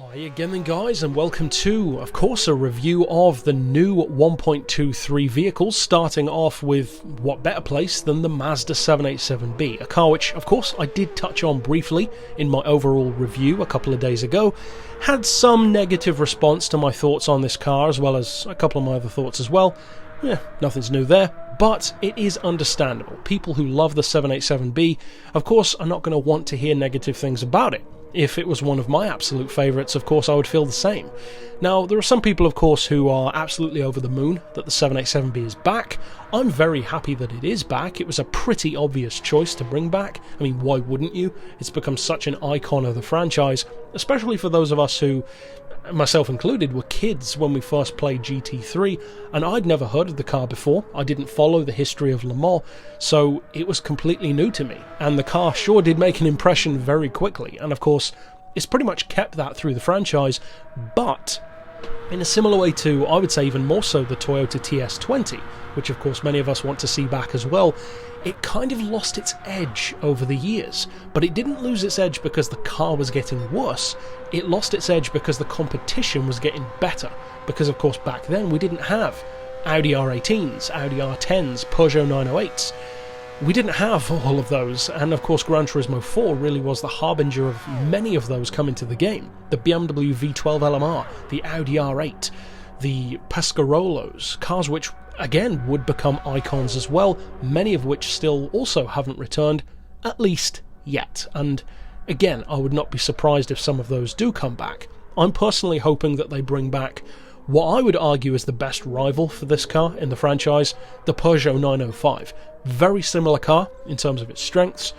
Hi again then guys, and welcome to, of course, a review of the new 1.23 vehicles, starting off with what better place than the Mazda 787B, a car which, of course, I did touch on briefly in my overall review a couple of days ago. Had some negative response to my thoughts on this car, as well as a couple of my other thoughts as well. Yeah, nothing's new there, but it is understandable. People who love the 787B, of course, are not going to want to hear negative things about it. If it was one of my absolute favourites, of course, I would feel the same. Now, there are some people, of course, who are absolutely over the moon that the 787B is back. I'm very happy that it is back. It was a pretty obvious choice to bring back. I mean, why wouldn't you? It's become such an icon of the franchise, especially for those of us who, myself included, were kids when we first played GT3, and I'd never heard of the car before. I didn't follow the history of Le Mans, so it was completely new to me, and the car sure did make an impression very quickly, and of course it's pretty much kept that through the franchise, but in a similar way to, I would say even more so, the Toyota TS20, which of course many of us want to see back as well. It kind of lost its edge over the years, but it didn't lose its edge because the car was getting worse. It lost its edge because the competition was getting better, because of course back then we didn't have Audi R18s, Audi R10s, Peugeot 908s. We didn't have all of those, and of course Gran Turismo 4 really was the harbinger of many of those coming to the game. The BMW V12 LMR, the Audi R8, the Pescarolos, cars which again would become icons as well, many of which still also haven't returned, at least yet. And again, I would not be surprised if some of those do come back. I'm personally hoping that they bring back what I would argue is the best rival for this car in the franchise, the Peugeot 905. Very similar car in terms of its strengths,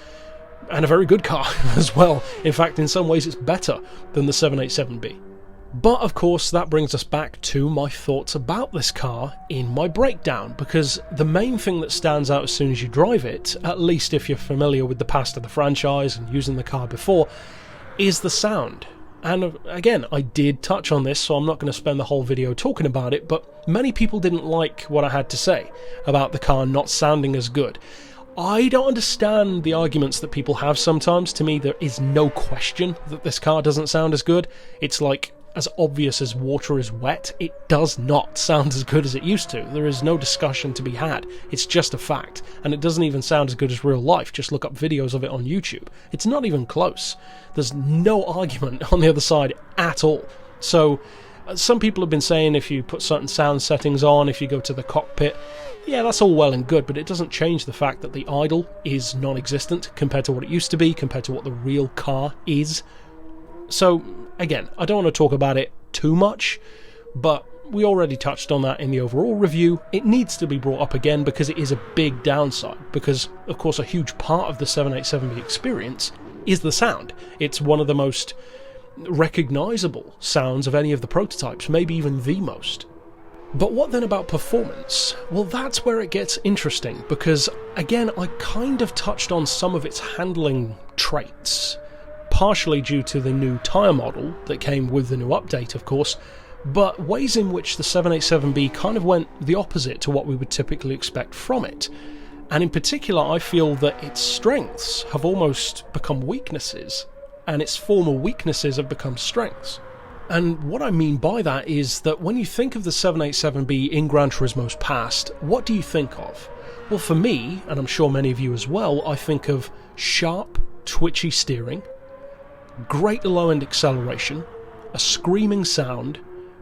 and a very good car as well. In fact, in some ways it's better than the 787B. But of course that brings us back to my thoughts about this car in my breakdown, because the main thing that stands out as soon as you drive it, at least if you're familiar with the past of the franchise and using the car before, is the sound. And again, I did touch on this, so I'm not going to spend the whole video talking about it, but many people didn't like what I had to say about the car not sounding as good. I don't understand the arguments that people have sometimes. To me, there is no question that this car doesn't sound as good. It's like as obvious as water is wet. It does not sound as good as it used to. There is no discussion to be had. It's just a fact. And it doesn't even sound as good as real life. Just look up videos of it on YouTube. It's not even close. There's no argument on the other side at all. So some people have been saying if you put certain sound settings on, if you go to the cockpit, yeah, that's all well and good, but it doesn't change the fact that the idle is non-existent compared to what it used to be, compared to what the real car is. So, again, I don't want to talk about it too much, but we already touched on that in the overall review. It needs to be brought up again because it is a big downside, because, of course, a huge part of the 787B experience is the sound. It's one of the most recognisable sounds of any of the prototypes, maybe even the most. But what then about performance? Well, that's where it gets interesting, because, again, I kind of touched on some of its handling traits, partially due to the new tyre model that came with the new update, of course, but ways in which the 787B kind of went the opposite to what we would typically expect from it. And in particular, I feel that its strengths have almost become weaknesses, and its former weaknesses have become strengths. And what I mean by that is that when you think of the 787B in Gran Turismo's past, what do you think of? Well, for me, and I'm sure many of you as well, I think of sharp, twitchy steering, great low-end acceleration, a screaming sound,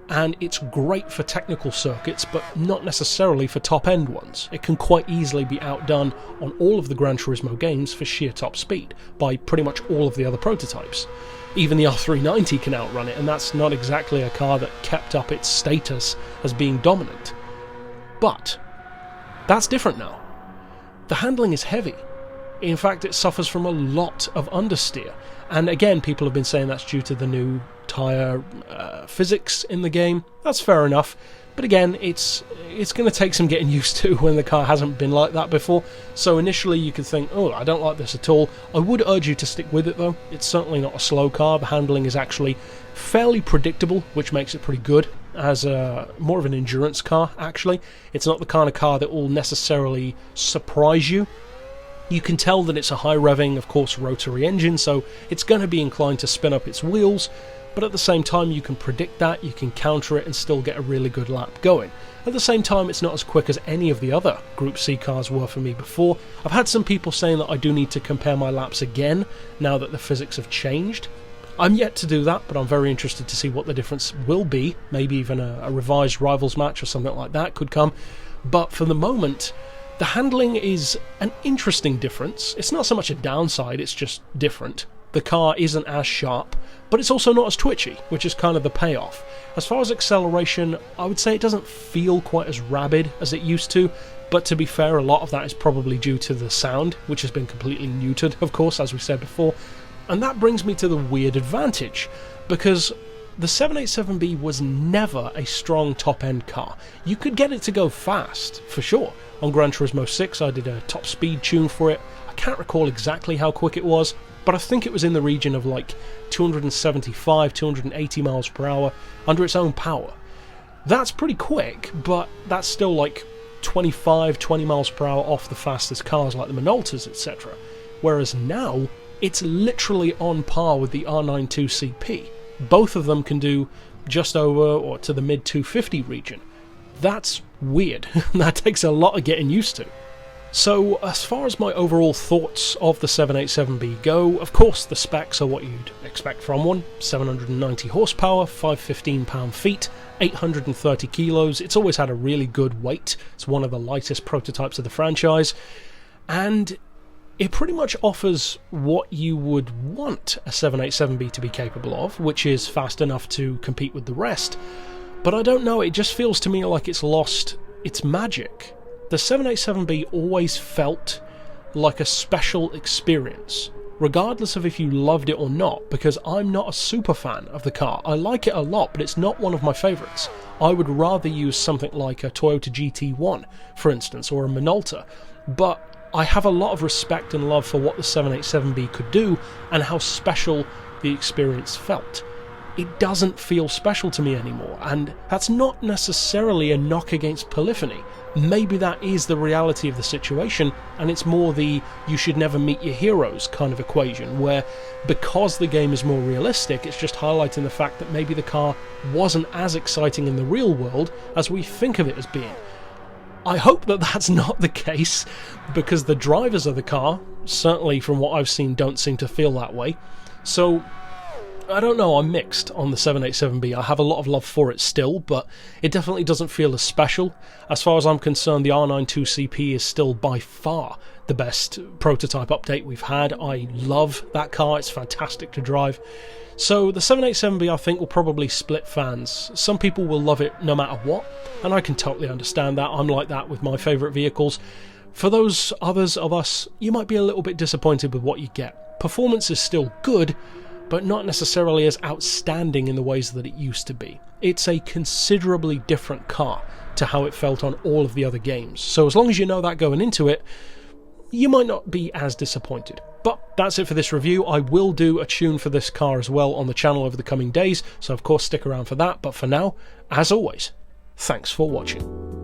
and it's great for technical circuits, but not necessarily for top-end ones. It can quite easily be outdone on all of the Gran Turismo games for sheer top speed by pretty much all of the other prototypes. Even the R390 can outrun it, and that's not exactly a car that kept up its status as being dominant. But that's different now. The handling is heavy. In fact, it suffers from a lot of understeer. And again, people have been saying that's due to the new tyre physics in the game. That's fair enough. But again, it's going to take some getting used to when the car hasn't been like that before. So initially you could think, oh, I don't like this at all. I would urge you to stick with it though. It's certainly not a slow car. The handling is actually fairly predictable, which makes it pretty good as more of an endurance car, actually. It's not the kind of car that will necessarily surprise you. You can tell that it's a high revving, of course, rotary engine, so it's going to be inclined to spin up its wheels, but at the same time you can predict that, you can counter it and still get a really good lap going. At the same time, it's not as quick as any of the other Group C cars were for me before. I've had some people saying that I do need to compare my laps again now that the physics have changed. I'm yet to do that, but I'm very interested to see what the difference will be. Maybe even a revised Rivals match or something like that could come. But for the moment, the handling is an interesting difference. It's not so much a downside, it's just different. The car isn't as sharp, but it's also not as twitchy, which is kind of the payoff. As far as acceleration, I would say it doesn't feel quite as rabid as it used to, but to be fair, a lot of that is probably due to the sound, which has been completely neutered, of course, as we said before. And that brings me to the weird advantage, because the 787B was never a strong top-end car. You could get it to go fast, for sure. On Gran Turismo 6, I did a top speed tune for it. I can't recall exactly how quick it was, but I think it was in the region of like 275, 280 miles per hour under its own power. That's pretty quick, but that's still like 25, 20 miles per hour off the fastest cars like the Minoltas, etc. Whereas now, it's literally on par with the R92CP. Both of them can do just over or to the mid 250 region. That's weird. That takes a lot of getting used to. So, as far as my overall thoughts of the 787B go, of course the specs are what you'd expect from one. 790 horsepower, 515 pound-feet, 830 kilos. It's always had a really good weight. It's one of the lightest prototypes of the franchise. And it pretty much offers what you would want a 787B to be capable of, which is fast enough to compete with the rest. But I don't know, it just feels to me like it's lost its magic. The 787B always felt like a special experience, regardless of if you loved it or not, because I'm not a super fan of the car. I like it a lot, but it's not one of my favourites. I would rather use something like a Toyota GT1, for instance, or a Minolta, but I have a lot of respect and love for what the 787B could do and how special the experience felt. It doesn't feel special to me anymore, and that's not necessarily a knock against polyphony. Maybe that is the reality of the situation, and it's more the you should never meet your heroes kind of equation, where because the game is more realistic, it's just highlighting the fact that maybe the car wasn't as exciting in the real world as we think of it as being. I hope that that's not the case, because the drivers of the car, certainly from what I've seen, don't seem to feel that way. So I don't know, I'm mixed on the 787B. I have a lot of love for it still, but it definitely doesn't feel as special. As far as I'm concerned, the R92CP is still by far the best prototype update we've had. I love that car, it's fantastic to drive. So the 787B I think will probably split fans. Some people will love it no matter what, and I can totally understand that. I'm like that with my favourite vehicles. For those others of us, you might be a little bit disappointed with what you get. Performance is still good, but not necessarily as outstanding in the ways that it used to be. It's a considerably different car to how it felt on all of the other games. So as long as you know that going into it, you might not be as disappointed. But that's it for this review. I will do a tune for this car as well on the channel over the coming days, so of course stick around for that. But for now, as always, thanks for watching.